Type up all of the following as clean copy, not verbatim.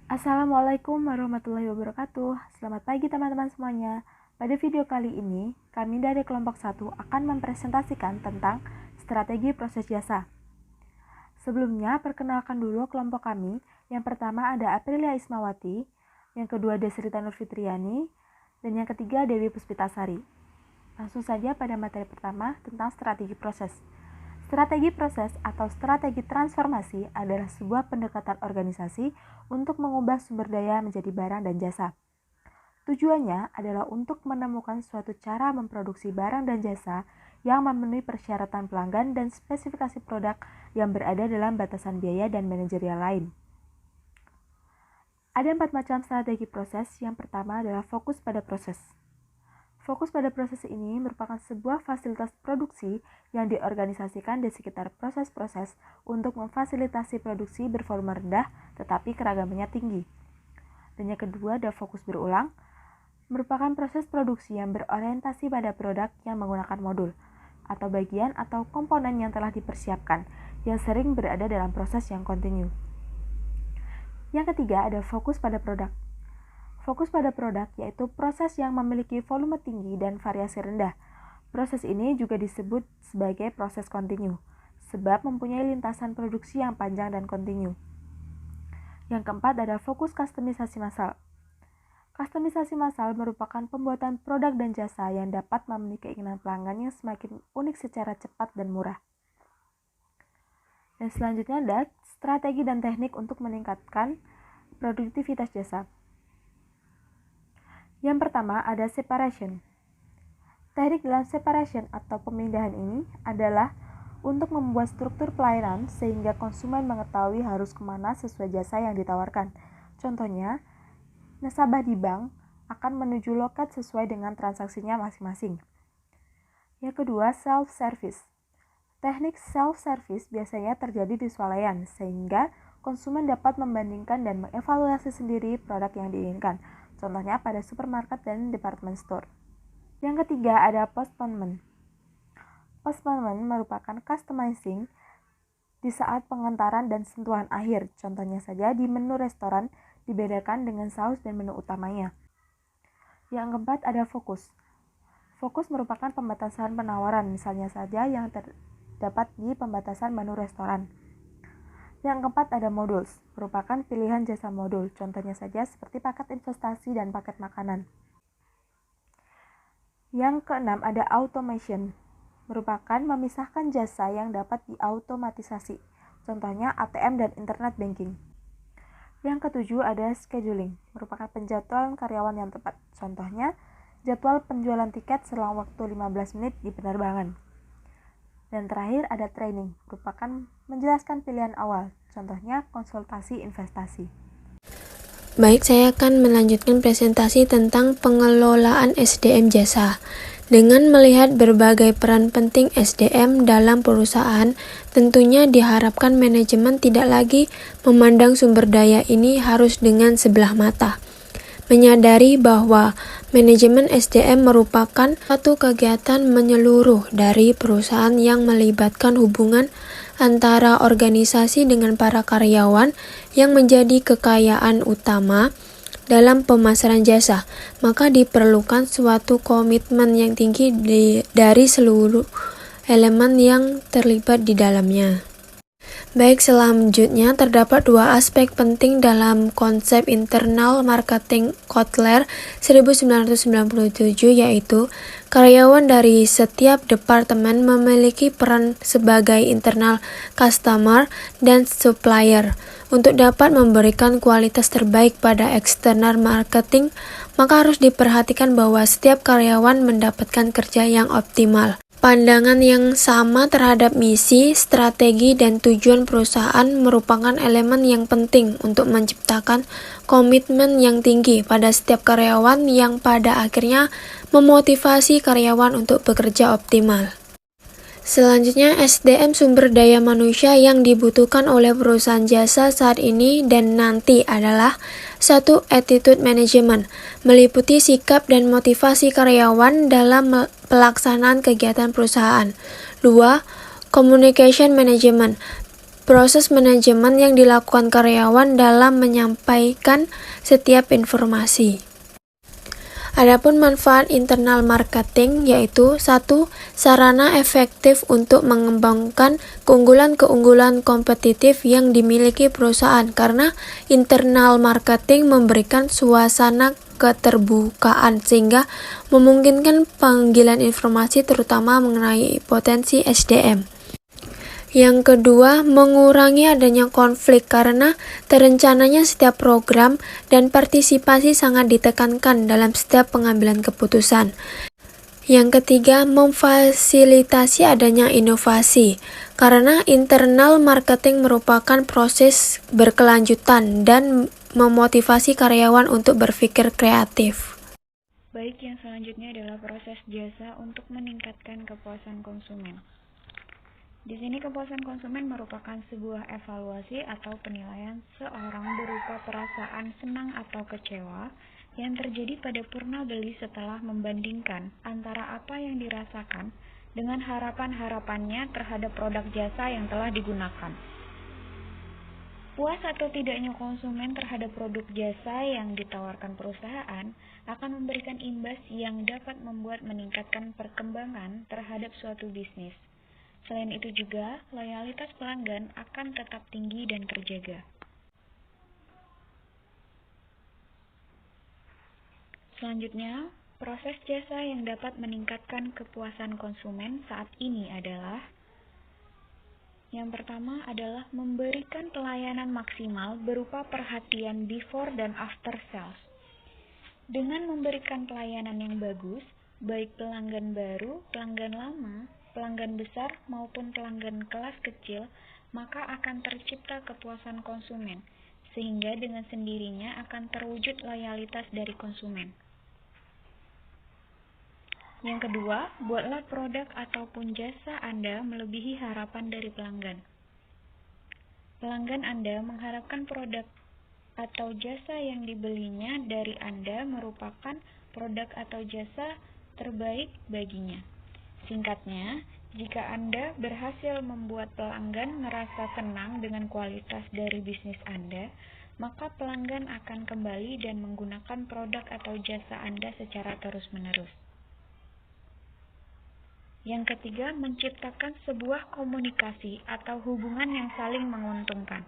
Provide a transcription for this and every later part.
Assalamualaikum warahmatullahi wabarakatuh. Selamat pagi teman-teman semuanya. Pada video kali ini, kami dari kelompok 1 akan mempresentasikan tentang strategi proses jasa. Sebelumnya, perkenalkan dulu kelompok kami. Yang pertama ada Aprilia Ismawati, yang kedua Desrita Nurfitriani, dan yang ketiga Dewi Puspitasari. Langsung saja pada materi pertama tentang strategi proses. Strategi proses atau strategi transformasi adalah sebuah pendekatan organisasi untuk mengubah sumber daya menjadi barang dan jasa. Tujuannya adalah untuk menemukan suatu cara memproduksi barang dan jasa yang memenuhi persyaratan pelanggan dan spesifikasi produk yang berada dalam batasan biaya dan manajerial lain. Ada 4 macam strategi proses. Yang pertama adalah fokus pada proses. Fokus pada proses ini merupakan sebuah fasilitas produksi yang diorganisasikan di sekitar proses-proses untuk memfasilitasi produksi bervolume rendah tetapi keragamannya tinggi. Dan yang kedua ada fokus berulang, merupakan proses produksi yang berorientasi pada produk yang menggunakan modul atau bagian atau komponen yang telah dipersiapkan yang sering berada dalam proses yang kontinu. Yang ketiga ada fokus pada produk. Fokus pada produk yaitu proses yang memiliki volume tinggi dan variasi rendah. Proses ini juga disebut sebagai proses kontinu, sebab mempunyai lintasan produksi yang panjang dan kontinu. Yang keempat ada fokus kustomisasi massal. Kustomisasi massal merupakan pembuatan produk dan jasa yang dapat memenuhi keinginan pelanggan yang semakin unik secara cepat dan murah. Dan selanjutnya ada strategi dan teknik untuk meningkatkan produktivitas jasa. Yang pertama ada separation. Teknik dalam separation atau pemindahan ini adalah untuk membuat struktur pelayanan sehingga konsumen mengetahui harus kemana sesuai jasa yang ditawarkan. Contohnya, nasabah di bank akan menuju loket sesuai dengan transaksinya masing-masing. Yang kedua, self-service. Teknik self-service biasanya terjadi di swalayan sehingga konsumen dapat membandingkan dan mengevaluasi sendiri produk yang diinginkan. Contohnya pada supermarket dan department store. Yang ketiga ada postponement. Postponement merupakan customizing di saat pengantaran dan sentuhan akhir. Contohnya saja di menu restoran dibedakan dengan saus dan menu utamanya. Yang keempat ada fokus. Fokus merupakan pembatasan penawaran, misalnya saja yang terdapat di pembatasan menu restoran. Yang keempat ada modules, merupakan pilihan jasa modul, contohnya saja seperti paket investasi dan paket makanan. Yang keenam ada automation, merupakan memisahkan jasa yang dapat diautomatisasi, contohnya ATM dan internet banking. Yang ketujuh ada scheduling, merupakan penjadwalan karyawan yang tepat, contohnya jadwal penjualan tiket selang waktu 15 menit di penerbangan. Dan terakhir ada training, merupakan menjelaskan pilihan awal, contohnya konsultasi investasi. Baik, saya akan melanjutkan presentasi tentang pengelolaan SDM jasa. Dengan melihat berbagai peran penting SDM dalam perusahaan, tentunya diharapkan manajemen tidak lagi memandang sumber daya ini harus dengan sebelah mata. Menyadari bahwa manajemen SDM merupakan suatu kegiatan menyeluruh dari perusahaan yang melibatkan hubungan antara organisasi dengan para karyawan yang menjadi kekayaan utama dalam pemasaran jasa, maka diperlukan suatu komitmen yang tinggi dari seluruh elemen yang terlibat di dalamnya. Baik, selanjutnya terdapat 2 aspek penting dalam konsep internal marketing Kotler 1997, yaitu karyawan dari setiap departemen memiliki peran sebagai internal customer dan supplier. Untuk dapat memberikan kualitas terbaik pada external marketing, maka harus diperhatikan bahwa setiap karyawan mendapatkan kerja yang optimal. Pandangan yang sama terhadap misi, strategi, dan tujuan perusahaan merupakan elemen yang penting untuk menciptakan komitmen yang tinggi pada setiap karyawan yang pada akhirnya memotivasi karyawan untuk bekerja optimal. Selanjutnya, SDM sumber daya manusia yang dibutuhkan oleh perusahaan jasa saat ini dan nanti adalah 1. Attitude management, meliputi sikap dan motivasi karyawan dalam pelaksanaan kegiatan perusahaan. 2. Communication management, proses manajemen yang dilakukan karyawan dalam menyampaikan setiap informasi. Adapun manfaat internal marketing yaitu 1. Sarana efektif untuk mengembangkan keunggulan-keunggulan kompetitif yang dimiliki perusahaan karena internal marketing memberikan suasana keterbukaan sehingga memungkinkan panggilan informasi terutama mengenai potensi SDM. Yang kedua, mengurangi adanya konflik karena terencananya setiap program dan partisipasi sangat ditekankan dalam setiap pengambilan keputusan. Yang ketiga, memfasilitasi adanya inovasi karena internal marketing merupakan proses berkelanjutan dan memotivasi karyawan untuk berpikir kreatif. Baik, yang selanjutnya adalah proses jasa untuk meningkatkan kepuasan konsumen. Di sini kepuasan konsumen merupakan sebuah evaluasi atau penilaian seorang berupa perasaan senang atau kecewa yang terjadi pada purna beli setelah membandingkan antara apa yang dirasakan dengan harapan-harapannya terhadap produk jasa yang telah digunakan. Puas atau tidaknya konsumen terhadap produk jasa yang ditawarkan perusahaan akan memberikan imbas yang dapat membuat meningkatkan perkembangan terhadap suatu bisnis. Selain itu juga, loyalitas pelanggan akan tetap tinggi dan terjaga. Selanjutnya, proses jasa yang dapat meningkatkan kepuasan konsumen saat ini adalah yang pertama adalah memberikan pelayanan maksimal berupa perhatian before dan after sales. Dengan memberikan pelayanan yang bagus, baik pelanggan baru, pelanggan lama, pelanggan besar maupun pelanggan kelas kecil, maka akan tercipta kepuasan konsumen, sehingga dengan sendirinya akan terwujud loyalitas dari konsumen. Yang kedua, buatlah produk ataupun jasa Anda melebihi harapan dari pelanggan. Pelanggan Anda mengharapkan produk atau jasa yang dibelinya dari Anda merupakan produk atau jasa terbaik baginya. Singkatnya, jika Anda berhasil membuat pelanggan merasa senang dengan kualitas dari bisnis Anda, maka pelanggan akan kembali dan menggunakan produk atau jasa Anda secara terus-menerus. Yang ketiga, menciptakan sebuah komunikasi atau hubungan yang saling menguntungkan.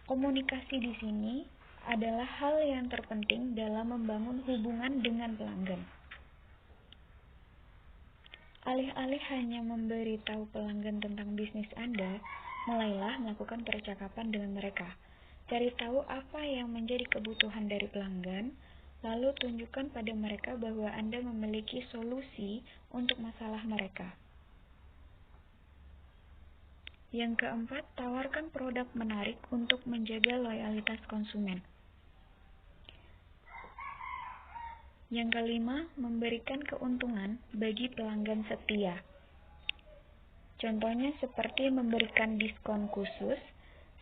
Komunikasi di sini adalah hal yang terpenting dalam membangun hubungan dengan pelanggan. Alih-alih hanya memberitahu pelanggan tentang bisnis Anda, mulailah melakukan percakapan dengan mereka. Cari tahu apa yang menjadi kebutuhan dari pelanggan, lalu tunjukkan pada mereka bahwa Anda memiliki solusi untuk masalah mereka. Yang keempat, tawarkan produk menarik untuk menjaga loyalitas konsumen. Yang kelima, memberikan keuntungan bagi pelanggan setia. Contohnya seperti memberikan diskon khusus,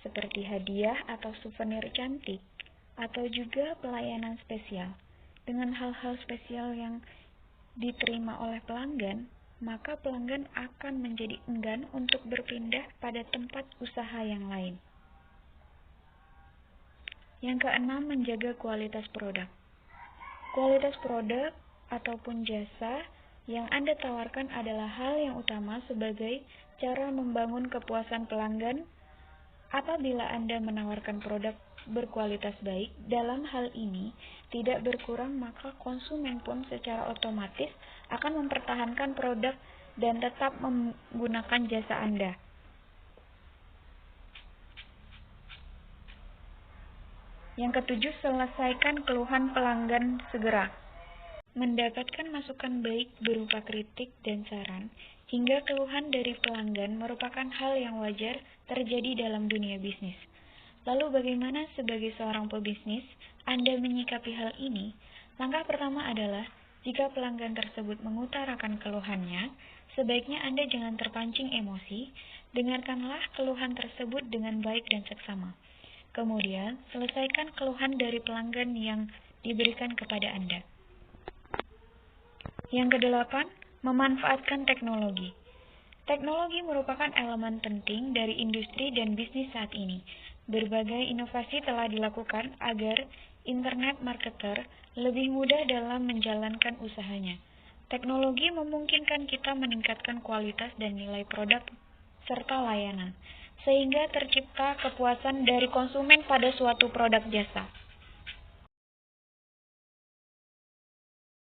seperti hadiah atau souvenir cantik, atau juga pelayanan spesial. Dengan hal-hal spesial yang diterima oleh pelanggan, maka pelanggan akan menjadi enggan untuk berpindah pada tempat usaha yang lain. Yang keenam, menjaga kualitas produk. Kualitas produk ataupun jasa yang Anda tawarkan adalah hal yang utama sebagai cara membangun kepuasan pelanggan. Apabila Anda menawarkan produk berkualitas baik, dalam hal ini tidak berkurang, maka konsumen pun secara otomatis akan mempertahankan produk dan tetap menggunakan jasa Anda. Yang ketujuh, selesaikan keluhan pelanggan segera. Mendapatkan masukan baik berupa kritik dan saran, hingga keluhan dari pelanggan merupakan hal yang wajar terjadi dalam dunia bisnis. Lalu bagaimana sebagai seorang pebisnis Anda menyikapi hal ini? Langkah pertama adalah, jika pelanggan tersebut mengutarakan keluhannya, sebaiknya Anda jangan terpancing emosi, dengarkanlah keluhan tersebut dengan baik dan seksama. Kemudian, selesaikan keluhan dari pelanggan yang diberikan kepada Anda. Yang kedelapan, memanfaatkan teknologi. Teknologi merupakan elemen penting dari industri dan bisnis saat ini. Berbagai inovasi telah dilakukan agar internet marketer lebih mudah dalam menjalankan usahanya. Teknologi memungkinkan kita meningkatkan kualitas dan nilai produk serta layanan, sehingga tercipta kepuasan dari konsumen pada suatu produk jasa.